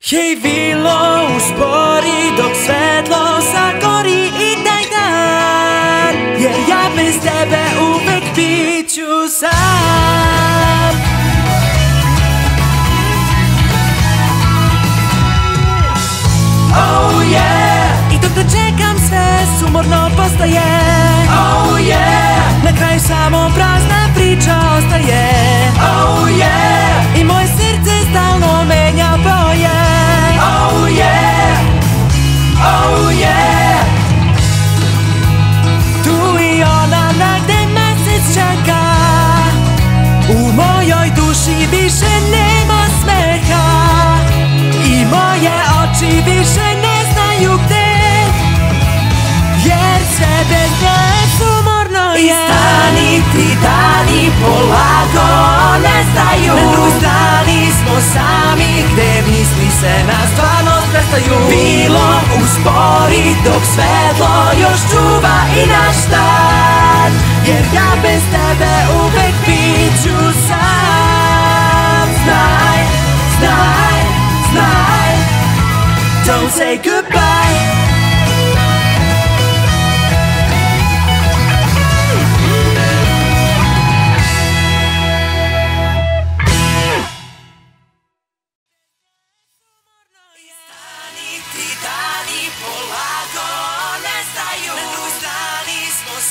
Hej, vilo, uspori dok svetlo zagori i taj dan, jer ja bez tebe uvek bit ću sam. Oh yeah, i dok te čekam sve sumorno postaje. Oh yeah, na kraju samo prazna priča ostaje. Oh yeah, i moje srce stalno menja boje. Oh yeah, oh yeah, tu i ona nagde mesec čeka. U mojoj duši više nema smeha i moje oči više ne znaju gde, jer sve bez nje sumorno je. I stani ti dani polako nestaju, na drugoj strani smo sami gde misli se na stvarnost prestaju. Bilo uspori dok svetlo još čuva i naš dan, jer ja bez tebe uvek bit ću sam. Znaj, znaj, znaj, don't say goodbye.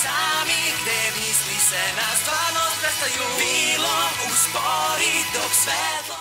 Sami gde misli se na stvarnost prestaju. Bilo uspori dok svetlo